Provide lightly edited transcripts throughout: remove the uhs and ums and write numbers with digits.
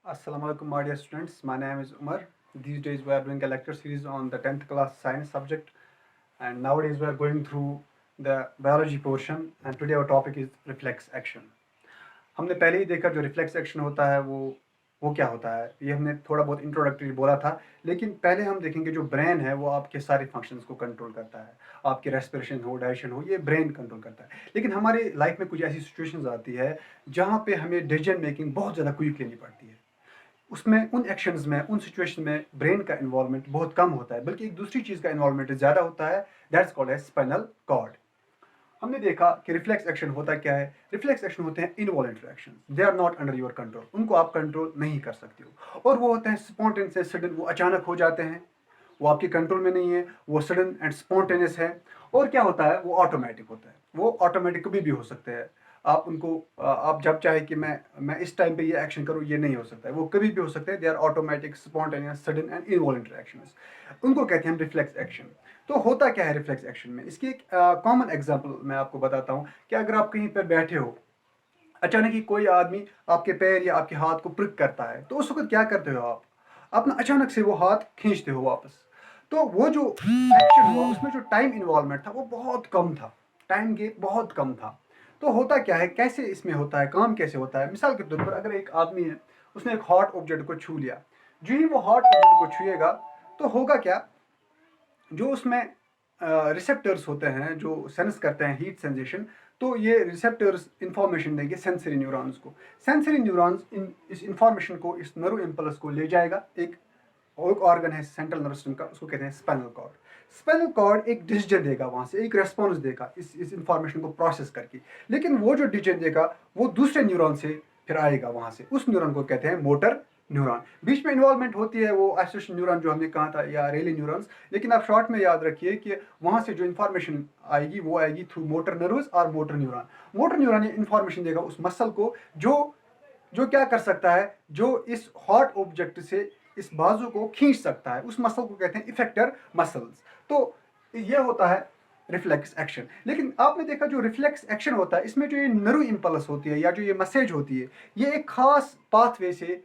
Assalamu alaikum, my dear students. My name is Umar. These days we are doing a lecture series on the 10th class science subject, and nowadays we are going through the biology portion. And today our topic is reflex action. हमने पहले ही देखा जो reflex action होता है वो क्या होता है, ये हमने थोड़ा बहुत इंट्रोडक्टरी बोला था। लेकिन पहले हम देखेंगे जो ब्रेन है वो आपके सारे फंक्शंस को कंट्रोल करता है। आपकी रेस्पिरेशन हो, डाइजेशन हो, ये ब्रेन कंट्रोल करता है। लेकिन हमारी लाइफ में कुछ ऐसी सिचुएशंस आती है जहाँ पे हमें डिसीजन मेकिंग बहुत ज़्यादा क्विक लेनी पड़ती है। उसमें उन एक्शंस में, उन सिचुएशन में ब्रेन का इन्वॉल्वमेंट बहुत कम होता है, बल्कि एक दूसरी चीज़ का इन्वॉल्वमेंट ज़्यादा होता है। That's called as spinal cord. हमने देखा कि रिफ्लेक्स एक्शन होता क्या है। रिफ्लेक्स एक्शन होते हैं involuntary action, they are not under your control, उनको आप कंट्रोल नहीं कर सकते हो। और वो होते हैं स्पॉन्टेनियस से सडन, वो अचानक हो जाते हैं, वो आपके कंट्रोल में नहीं है, वो सडन एंड स्पॉन्टेनियस है। और क्या होता है, वो ऑटोमेटिक होता है। वो ऑटोमेटिक कभी भी हो सकते हैं। आप उनको आप जब चाहे कि मैं इस टाइम पे ये एक्शन करूँ, ये नहीं हो सकता है, वो कभी भी हो सकते हैं। They are automatic, spontaneous, sudden and involuntary actions, उनको कहते हैं रिफ्लेक्स एक्शन। तो होता क्या है रिफ्लेक्स एक्शन में, इसकी एक कॉमन एग्जांपल मैं आपको बताता हूँ कि अगर आप कहीं पर बैठे हो, अचानक ही कोई आदमी आपके पैर या आपके हाथ को प्रिक करता है, तो उस वक्त क्या करते हो आप? अपना अचानक से वो हाथ खींचते हो वापस। तो वो जो एक्शन हुआ उसमें जो टाइम इन्वॉल्वमेंट था वो बहुत कम था, टाइम गेप बहुत कम था। तो होता क्या है, कैसे इसमें होता है, काम कैसे होता है? मिसाल के तौर पर अगर एक आदमी है, उसने एक हॉट ऑब्जेक्ट को छू लिया, जो ही वो हॉट ऑब्जेक्ट को छुएगा तो होगा क्या, जो उसमें रिसेप्टर्स होते हैं जो सेंस करते हैं हीट सेंसेशन, तो ये रिसेप्टर्स इंफॉर्मेशन देंगे सेंसरी न्यूरॉन्स को। सेंसरी न्यूरॉन्स इस इंफॉर्मेशन को, इस नर्व इम्पल्स को ले जाएगा। एक ऑर्गन है सेंट्रल नर्वस सिस्टम का, उसको कहते हैं स्पाइनल कॉर्ड। स्पाइनल कॉर्ड एक डिसीजन देगा, वहां से एक रेस्पॉन्स देगा इस इंफॉर्मेशन को प्रोसेस करके। लेकिन वो जो डिसीजन देगा वो दूसरे न्यूरॉन से फिर आएगा, वहां से उस न्यूरॉन को कहते हैं मोटर न्यूरॉन। बीच में इन्वॉल्वमेंट होती है वो एसोसिएशन न्यूरॉन जो हमने कहा था, या रेले न्यूरॉन्स। लेकिन आप शॉर्ट में याद रखिए कि वहां से जो इन्फॉर्मेशन आएगी वो आएगी थ्रू मोटर नर्व्स और मोटर न्यूरॉन। मोटर न्यूरॉन ये इन्फॉर्मेशन देगा उस मसल को, जो जो क्या कर सकता है, जो इस हॉट ऑब्जेक्ट से इस बाजू को खींच सकता है। उस मसल को कहते हैं इफेक्टर मसल्स। तो ये होता है रिफ्लेक्स एक्शन। लेकिन आपने देखा जो रिफ्लेक्स एक्शन होता है, इसमें जो ये नर्व इंपल्स होती है या जो ये मैसेज होती है, ये एक खास पाथवे से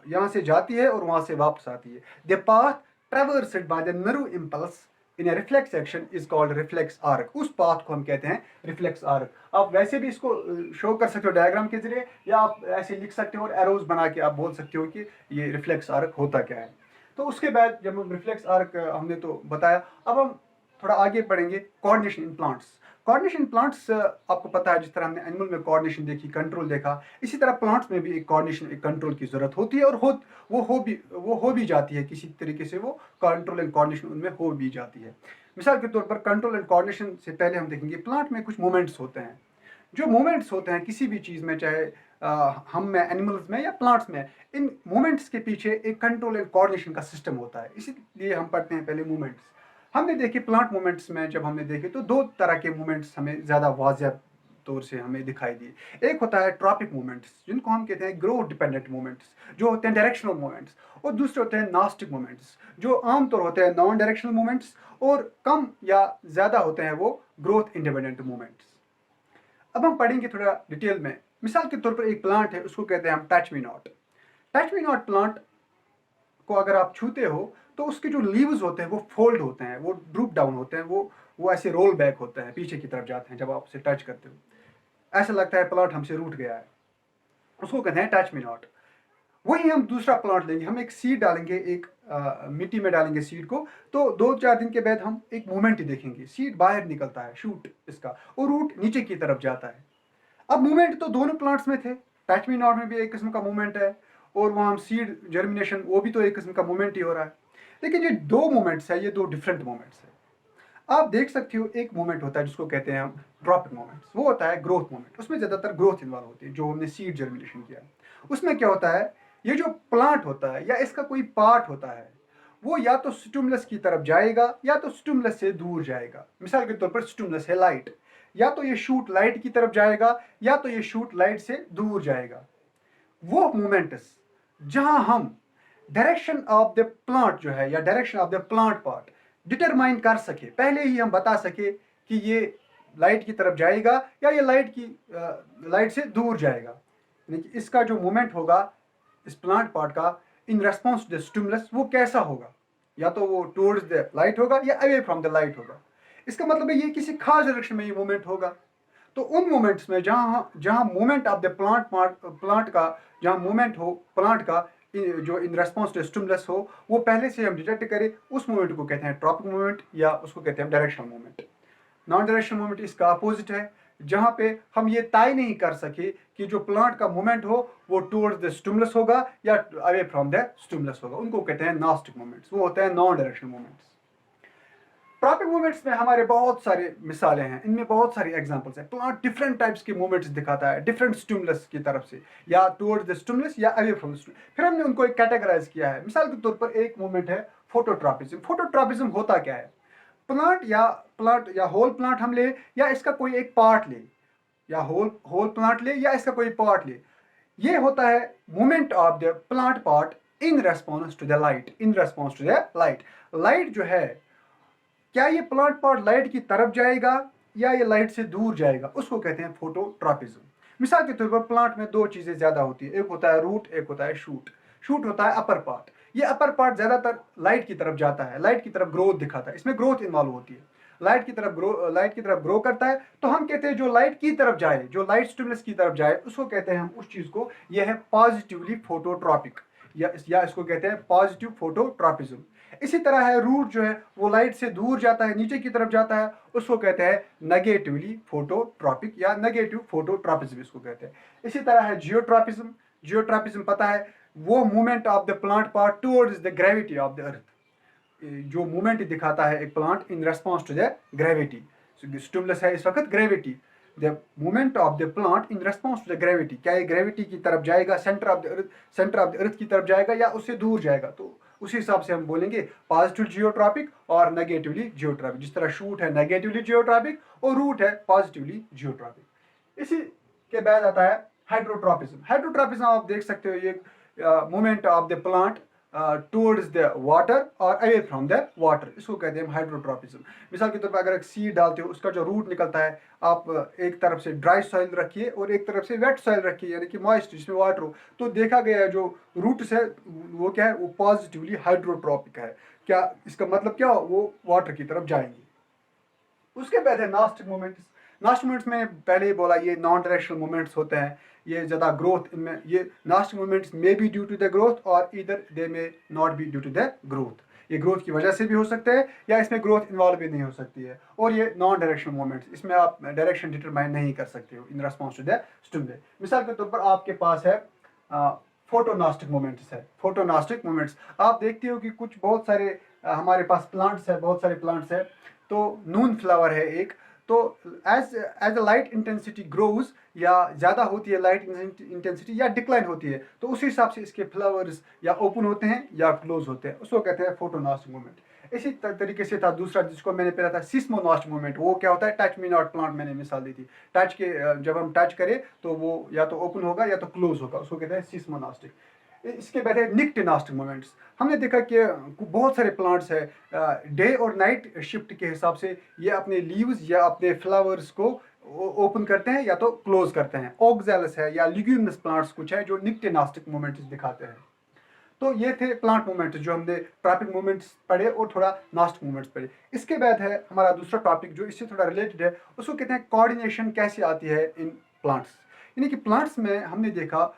यहाँ से जाती है और वहां से वापस आती है। The path traversed by the nerve impulse in A reflex action is called reflex arc. उस पाथ को हम कहते हैं रिफ्लेक्स आर्क। आप वैसे भी इसको शो कर सकते हो डायग्राम के जरिए, या आप ऐसे लिख सकते हो और एरोज बना के आप बोल सकते हो कि ये रिफ्लेक्स आर्क होता क्या है। तो उसके बाद जब हम रिफ्लेक्स आर्क हमने तो बताया, अब हम थोड़ा आगे बढ़ेंगे coordination in plants. Coordination plants आपको पता है, जिस तरह हमने एनिमल में कोऑर्डिनेशन देखी, कंट्रोल देखा, इसी तरह प्लांट्स में भी एक कोऑर्डिनेशन, एक कंट्रोल की जरूरत होती है। और वो हो भी जाती है किसी तरीके से, वो कंट्रोल एंड कोऑर्डिनेशन उनमें हो भी जाती है। मिसाल के तौर पर कंट्रोल एंड कोऑर्डिनेशन से पहले हम देखेंगे प्लांट में कुछ मूवमेंट्स होते हैं। जो मूवमेंट्स होते हैं किसी भी चीज़ में, चाहे हम में, एनिमल्स में या प्लांट्स में, इन मूवमेंट्स के पीछे एक कंट्रोल एंड कोऑर्डिनेशन का सिस्टम होता है। इसीलिए हम पढ़ते हैं पहले मूवमेंट्स। हमने देखे प्लांट मूवमेंट्स में, जब हमने देखे तो दो तरह के मूवमेंट्स हमें ज़्यादा वाज़ेह तौर से हमें दिखाई दिए। एक होता है ट्रॉपिक मूवमेंट्स, जिनको हम कहते हैं ग्रोथ डिपेंडेंट मूवमेंट्स, जो होते हैं डायरेक्शनल मूवमेंट्स। और दूसरे होते हैं नास्टिक मूवमेंट्स, जो आमतौर होते हैं नॉन डायरेक्शनल मूवमेंट्स, और कम या ज़्यादा होते हैं वो ग्रोथ इंडिपेंडेंट मूवमेंट्स। अब हम पढ़ेंगे थोड़ा डिटेल में। मिसाल के तौर पर एक प्लांट है, उसको कहते हैं हम touch me not. Touch me not plant को अगर आप छूते हो तो उसके जो लीव्स होते हैं वो फोल्ड होते हैं, वो ड्रूप डाउन होते हैं, वो ऐसे रोल बैक होते हैं, पीछे की तरफ जाते हैं। जब आप उसे टच करते हो ऐसा लगता है प्लांट हमसे रूठ गया है, उसको कहते हैं टच मी नॉट। वही हम दूसरा प्लांट लेंगे, हम एक सीड डालेंगे, एक मिट्टी में डालेंगे सीड को, तो 2-4 दिन के बाद हम एक मूवमेंट ही देखेंगे, सीड बाहर निकलता है, शूट इसका, और रूट नीचे की तरफ जाता है। अब मूवमेंट तो दोनों प्लांट्स में थे, टच मी नॉट में भी एक किस्म का मूवमेंट है, और वहाँ सीड जर्मिनेशन वो भी तो एक किस्म का मूवमेंट ही हो रहा है। लेकिन ये दो मूवमेंट्स है, ये दो डिफरेंट मूवमेंट्स है। आप देख सकते हो एक मूवमेंट होता है जिसको कहते हैं हम ड्रॉपिक मूवमेंट्स, वो होता है ग्रोथ मूवमेंट। उसमें ज़्यादातर ग्रोथ इन्वॉल्व होती है, जो हमने सीड जर्मिनेशन किया। उसमें क्या होता है, ये जो प्लांट होता है या इसका कोई पार्ट होता है, वो या तो स्टिमुलस की तरफ जाएगा या तो स्टिमुलस से दूर जाएगा। मिसाल के तौर पर स्टिमुलस है लाइट, या तो ये शूट लाइट की तरफ जाएगा या तो ये शूट लाइट से दूर जाएगा। वो मूवमेंट्स जहां हम डायरेक्शन ऑफ द प्लांट जो है, या direction of the plant part determine कर सके, पहले ही हम बता सके कि ये लाइट की तरफ जाएगा या ये लाइट से दूर जाएगा, यानी कि इसका जो मूवमेंट होगा इस प्लांट पार्ट का in response to the stimulus वो कैसा होगा, या तो वो टुवर्ड्स द लाइट होगा या अवे फ्रॉम द लाइट होगा। इसका मतलब है ये किसी खास डायरेक्शन में ये मूवमेंट होगा। तो उन मोमेंट्स में जहाँ जहाँ मूवमेंट ऑफ द प्लांट का, जहाँ मूवमेंट हो प्लांट का जो इन रेस्पॉन्स टू स्टिमुलस हो, वो पहले से हम डिटेक्ट करें, उस मूवमेंट को कहते हैं ट्रॉपिक मूवमेंट या उसको कहते हैं directional movement. Non directional movement इसका अपोजिट है, जहाँ पे हम ये तय नहीं कर सके कि जो प्लांट का मूवमेंट हो वो टुवर्ड्स द स्टिमुलस होगा या अवे फ्रॉम द स्टिमुलस होगा, उनको कहते हैं नॉस्टिक मूवमेंट्स, वो होते हैं non directional movements. Tropic movements में हमारे बहुत सारे मिसालें हैं, इनमें बहुत सारी एग्जांपल्स हैं। प्लांट डिफरेंट टाइप्स के मूवमेंट्स दिखाता है डिफरेंट स्टिमुलस की तरफ से, या टुवर्ड्स द स्टिमुलस या अवे फ्रॉम स्टिमुलस। फिर हमने उनको एक कैटेगराइज किया है। मिसाल के तौर पर एक मूवमेंट है फोटोट्रॉपिज्म। फोटोट्रॉपिज्म होता क्या है? प्लांट या होल प्लांट हम ले, या इसका कोई एक पार्ट ले, या होल प्लांट ले या इसका कोई पार्ट ले, ये होता है movement of the plant part in response to the light. In response to the light, light जो है, क्या ये प्लांट पार्ट लाइट की तरफ जाएगा या ये लाइट से दूर जाएगा, उसको कहते हैं फोटोट्रॉपिज्म। मिसाल के तौर पर प्लांट में दो चीजें ज्यादा होती है, एक होता है रूट, एक होता है शूट। शूट होता है अपर पार्ट, ये अपर पार्ट ज्यादातर लाइट की तरफ जाता है, लाइट की तरफ ग्रोथ दिखाता है, इसमें ग्रोथ इन्वॉल्व होती है, लाइट की तरफ ग्रो करता है। तो हम कहते हैं जो लाइट की तरफ जाए, जो लाइट स्टिमुलस की तरफ जाए, उसको कहते हैं हम उस चीज को, यह है पॉजिटिवली फोटोट्रॉपिक, या इसको कहते हैं पॉजिटिव फोटोट्रॉपिज्म। इसी तरह है रूट जो है वो लाइट से दूर जाता है, नीचे की तरफ जाता है, उसको कहते हैं नेगेटिवली फोटोट्रॉपिक या नेगेटिव फोटोट्रॉपिज्म इसको कहते हैं। इसी तरह है जियोट्रॉपिज्म। जियोट्रॉपिज्म पता है, वो movement of the plant part towards the gravity of the earth, जो मूवमेंट दिखाता है एक plant in response to the gravity. Stimulus है इस वक्त gravity, the movement of the plant in response to the gravity, क्या ये ग्रेविटी की तरफ जाएगा, सेंटर ऑफ द अर्थ की तरफ जाएगा या उससे दूर जाएगा, तो उसी हिसाब से हम बोलेंगे पॉजिटिव जियोट्रॉपिक और नेगेटिवली जियोट्रॉपिक। जिस तरह शूट है नेगेटिवली जियोट्रॉपिक और रूट है पॉजिटिवली जियोट्रॉपिक। इसी के बाद आता है हाइड्रोट्रॉपिज्म। हाइड्रोट्रॉपिज्म आप देख सकते हो, ये movement of the plant towards the water और अवे फ्रॉम द वाटर, इसको कहते हैं हाइड्रोट्रॉपिज्म। मिसाल के तौर पर अगर एक सीड डालते हो, उसका जो रूट निकलता है, आप एक तरफ से ड्राई सॉइल रखिए और एक तरफ से वेट सॉइल रखिए, यानी कि मॉइस्ट जिसमें वाटर हो, तो देखा गया है जो रूट्स है वो क्या है, वो पॉजिटिवली हाइड्रोट्रॉपिक है। क्या इसका मतलब क्या, वो वाटर की तरफ जाएंगे। उसके बाद है नॉस्टिक मूवमेंट्स। नॉस्टिक मूवमेंट्स में पहले ही बोला, ये नॉन डायरेक्शनल मूवमेंट्स होते हैं, ये ज़्यादा ग्रोथ इनमें, ये nastic movements may be due to the growth और इधर they may not be due to the growth. ये ग्रोथ की वजह से भी हो सकते हैं या इसमें ग्रोथ इन्वॉल्व भी नहीं हो सकती है। और ये नॉन डायरेक्शनल मूवमेंट्स, इसमें आप डायरेक्शन डिटरमाइन नहीं कर सकते हो in response to the stimulus. मिसाल के तौर पर आपके पास है फोटोनॉस्टिक मूवमेंट्स है। फोटोनॉस्टिक मूवमेंट्स आप देखते हो कि कुछ बहुत सारे हमारे पास प्लांट्स है, बहुत सारे प्लांट्स है। तो नून फ्लावर है एक, तो as the light intensity grows, या ज़्यादा होती है लाइट इंटेंसिटी या डिक्लाइन होती है, तो उसी हिसाब से इसके फ्लावर्स या ओपन होते हैं या क्लोज होते हैं, उसको कहते हैं फोटोनॉस्टिक मूवमेंट। इसी तरीके से था दूसरा जिसको मैंने पहला था सिस्मोनॉस्टिक मूवमेंट। वो क्या होता है, टच मी नॉट प्लांट, मैंने मिसाल दी थी। टच के जब हम टच करें तो वो या तो ओपन होगा या तो क्लोज होगा, उसको कहते हैं सिस्मोनॉस्टिक। इसके बाद है निक्टेनॉस्टिक मूवमेंट्स। हमने देखा कि बहुत सारे प्लांट्स है, डे और नाइट शिफ्ट के हिसाब से ये अपने लीव्स या अपने फ्लावर्स को ओपन करते हैं या तो क्लोज करते हैं। ऑक्सैलस है या लिग्यूमिनस प्लांट्स कुछ है जो निक्टेनॉस्टिक मूवमेंट्स दिखाते हैं। तो ये थे प्लांट मूवमेंट्स जो हमने ट्रॉपिक मूवमेंट्स पढ़े और थोड़ा नॉस्टिक मूवमेंट्स पढ़े। इसके बाद है हमारा दूसरा टॉपिक जो इससे थोड़ा रिलेटेड है, उसको कहते हैं कोऑर्डिनेशन कैसे आती है इन प्लांट्स। यानी कि प्लांट्स में हमने देखा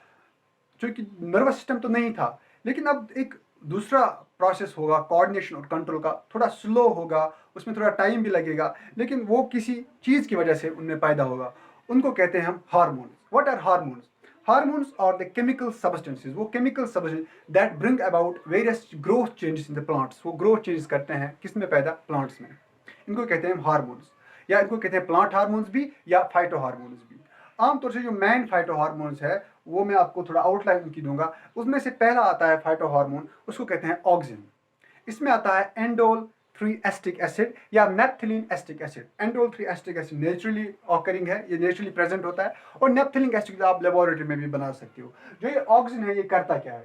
जो कि नर्वस सिस्टम तो नहीं था, लेकिन अब एक दूसरा प्रोसेस होगा कोऑर्डिनेशन और कंट्रोल का, थोड़ा स्लो होगा, उसमें थोड़ा टाइम भी लगेगा, लेकिन वो किसी चीज़ की वजह से उनमें पैदा होगा। उनको कहते हैं हम hormones. What are hormones? Hormones are the chemical substances, वो chemical substance that bring about various growth changes in the plants. वो ग्रोथ चेंजेस करते हैं किस में पैदा, प्लांट्स में। इनको कहते हैं हार्मोन्स, या इनको कहते हैं प्लांट हार्मोन्स भी या फाइटो हार्मोन्स भी। आमतौर से जो मेन फाइटो हार्मोन्स है वो मैं आपको थोड़ा आउटलाइन उनकी दूंगा। उसमें से पहला आता है फाइटो हार्मोन, उसको कहते हैं ऑक्सिन। इसमें आता है एंडोल 3 एस्टिक एसिड या naphthalene acetic acid. Indole 3 acetic acid naturally occurring है, ये नेचुरली प्रेजेंट होता है, और नेप्थलीन एसिड आप लेबोरेटरी में भी बना सकते हो। जो ये ऑक्सिन है ये करता क्या है,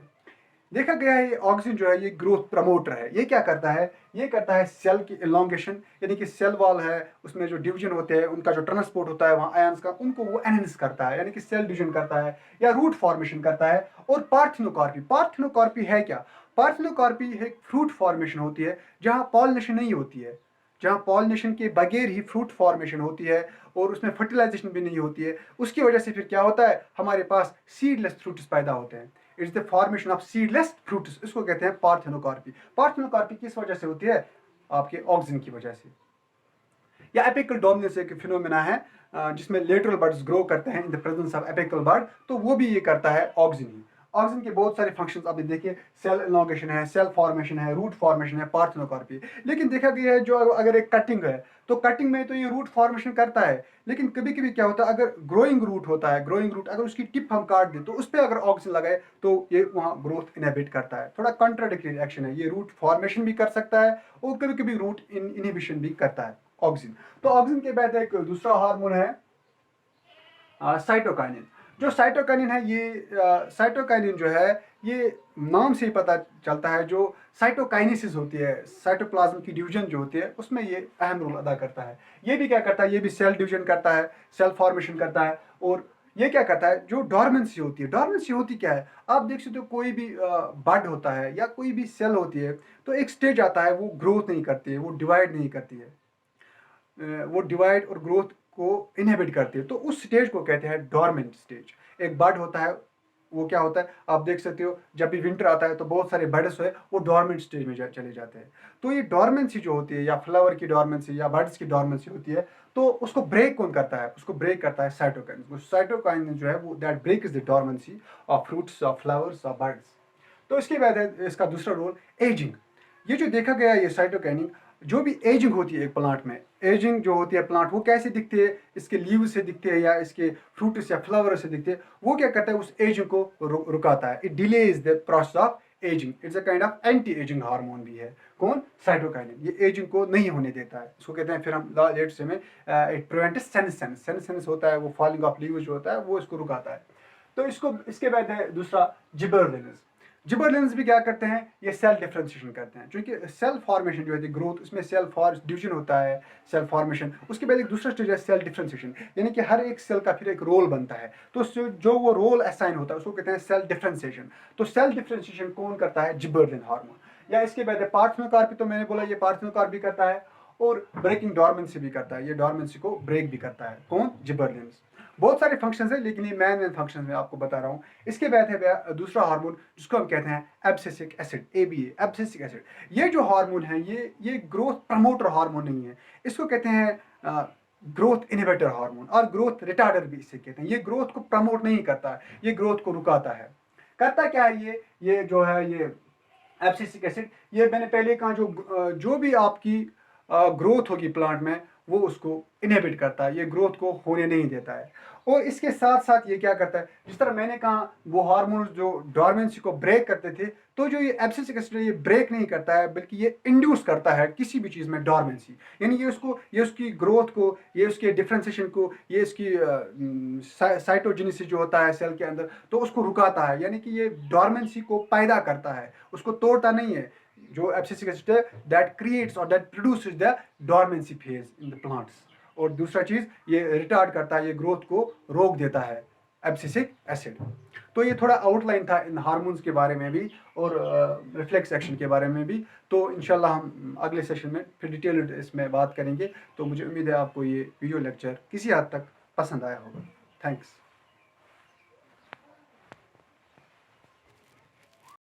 देखा गया है ये ऑक्सीजन जो है ये ग्रोथ प्रमोटर है। ये क्या करता है, ये करता है सेल की एलोंगेशन, यानी कि सेल वॉल है उसमें जो डिवीजन होते हैं उनका जो ट्रांसपोर्ट होता है वहाँ आयंस का, उनको वो एनहेंस करता है, यानी कि सेल डिवीजन करता है या रूट फॉर्मेशन करता है। और पार्थिनोकार्पी, पार्थिनोकार्पी है क्या, पार्थिनोकार्पी एक फ्रूट फॉर्मेशन होती है जहाँ पॉलिनेशन नहीं होती है, जहाँ पॉलिनेशन के बगैर ही फ्रूट फॉर्मेशन होती है और उसमें फर्टिलाइजेशन भी नहीं होती है। उसकी वजह से फिर क्या होता है, हमारे पास सीडलेस फ्रूट्स पैदा होते हैं। It's the formation of seedless fruits, इसको कहते हैं पार्थिनोकार्पी। पार्थिनोकार्पी किस वजह से होती है, आपके ऑक्सीजन की वजह से। या एपिकल डोमिनेंस एक फिनोमेना है जिसमें लेटरल बड्स ग्रो करते हैं in the presence of apical bud, तो वो भी ये करता है ऑक्सीजन ही। ऑक्सीजन के बहुत सारे फंक्शंस आप देखिए, सेल एलोंगेशन है, सेल फॉर्मेशन है, रूट फॉर्मेशन है, पार्थिनोकार्पी। लेकिन देखा गया है जो अगर एक कटिंग है तो कटिंग में तो ये रूट फॉर्मेशन करता है, लेकिन कभी कभी क्या होता है, अगर ग्रोइंग रूट होता है, ग्रोइंग रूट अगर उसकी टिप हम काट दें तो उस पर अगर ऑक्सीजन लगाए तो ये वहाँ ग्रोथ इनहिबिट करता है। थोड़ा कॉन्ट्राडिक्टरी एक्शन है, ये रूट फॉर्मेशन भी कर सकता है और कभी कभी रूट इनहिबिशन भी करता है ऑक्सीजन। तो ऑक्सीजन के बाद एक दूसरा हार्मोन है साइटोकाइनिन। जो साइटोकाइनिन है, ये साइटोकाइनिन जो है ये नाम से ही पता चलता है, जो साइटोकाइनेसिस होती है, साइटोप्लाज्म की डिवीजन जो होती है उसमें ये अहम रोल अदा करता है। ये भी क्या करता है, ये भी सेल डिवीजन करता है, सेल फॉर्मेशन करता है। और ये क्या करता है, जो डोर्मेंसी होती है, डोर्मेंसी होती क्या है, आप देख सकते हो कोई भी बड होता है या कोई भी सेल होती है तो एक स्टेज आता है वो ग्रोथ नहीं करती है, वो डिवाइड नहीं करती है, वो डिवाइड और ग्रोथ को इनहिबिट करती है, तो उस स्टेज को कहते हैं डोरमेंट स्टेज। एक बर्ड होता है, वो क्या होता है, आप देख सकते हो जब भी विंटर आता है तो बहुत सारे बर्ड्स है वो डोरमेंट स्टेज में चले जाते हैं। तो ये डोरमेंसी जो होती है, या फ्लावर की डोरमेंसी या बर्ड्स की डोरमेंसी होती है, तो उसको ब्रेक कौन करता है, उसको ब्रेक करता है साइटोकाइनिन। साइटोकाइनिन जो है वो that break is the dormancy of fruits, of flowers, of birds. तो इसके बाद है इसका दूसरा रोल एजिंग। ये जो देखा गया ये साइटोकाइनिन, जो भी एजिंग होती है एक प्लांट में, एजिंग जो होती है प्लांट वो कैसे दिखती है, इसके लीव से दिखती है या इसके फ्रूट्स या फ्लावर से दिखते हैं, वो क्या करता है, उस एजिंग को रुकाता है। It delays the process of ageing. It's a kind of anti ageing hormone भी है, कौन, साइटोकाइनिन। ये एजिंग को नहीं होने देता है, इसको कहते हैं फिर हम लेट से में इट प्रिवेंट्स सेनेसेंस। सेनेसेंस होता है वो फॉलिंग ऑफ लीव्स जो होता है वो इसको रुकाता है। तो इसको, इसके बाद है दूसरा जिबरलिन्स। जिबरलिन्स भी क्या करते हैं, ये सेल डिफ्रेंशिएशन करते हैं, क्योंकि सेल फॉर्मेशन जो है ग्रोथ, उसमें सेल डिवीजन होता है, सेल फॉर्मेशन, उसके बाद एक दूसरा स्टेज है सेल डिफ्रेंशिएशन, यानी कि हर एक सेल का फिर एक रोल बनता है, तो जो वो रोल असाइन होता है उसको कहते हैं सेल डिफ्रेंशिएशन। तो सेल डिफ्रेंशिएशन कौन करता है, जिबरलिन हार्मोन। या इसके बाद पार्थिनोकार्पी, तो मैंने बोला ये पार्थिनोकार्पी करता है, और ब्रेकिंग डोरमेंसी भी करता है, ये डोरमेंसी को ब्रेक भी करता है, कौन, जिबरलिन्स। बहुत सारे फंक्शंस है लेकिन ये मेन फंक्शंस में आपको बता रहा हूँ। इसके बाद है दूसरा हार्मोन जिसको हम कहते हैं abscisic acid, ABA, abscisic acid. ये जो हार्मोन है ये ग्रोथ प्रमोटर हार्मोन नहीं है, इसको कहते हैं ग्रोथ इनहिबिटर हार्मोन, और ग्रोथ रिटार्डर भी इसे कहते हैं। ये ग्रोथ को प्रमोट नहीं करता, ये ग्रोथ को रुकाता है। करता क्या है ये जो है ये एब्सिसिक एसिड, ये मैंने पहले कहा, जो भी आपकी ग्रोथ होगी प्लांट में वो उसको इनहिबिट करता है, ये ग्रोथ को होने नहीं देता है। और इसके साथ साथ ये क्या करता है, जिस तरह मैंने कहा वो हार्मोन जो डोरमेंसी को ब्रेक करते थे, तो जो ये एब्सिसिक एसिड ये ब्रेक नहीं करता है बल्कि ये इंड्यूस करता है किसी भी चीज़ में डोरमेंसी, यानी ये उसकी ग्रोथ को, ये उसके डिफ्रेंसिएशन को, ये इसकी साइटोजेनेसिस जो होता है सेल के अंदर, तो उसको रुकाता है, यानी कि ये डोरमेंसी को पैदा करता है, उसको तोड़ता नहीं है। जो एब्सिसिक एसिड है दैट क्रिएट्स और that produces the dormancy phase in the plants. और दूसरा चीज ये रिटार्ड करता है, ये ग्रोथ को रोक देता है, एब्सिसिक एसिड। तो ये थोड़ा आउटलाइन था इन हार्मोन्स के बारे में भी और रिफ्लेक्स एक्शन के बारे में भी। तो इंशाल्लाह हम अगले सेशन में फिर डिटेल्ड इसमें बात करेंगे। तो मुझे उम्मीद है आपको ये वीडियो लेक्चर किसी हद तक पसंद आया होगा। थैंक्स।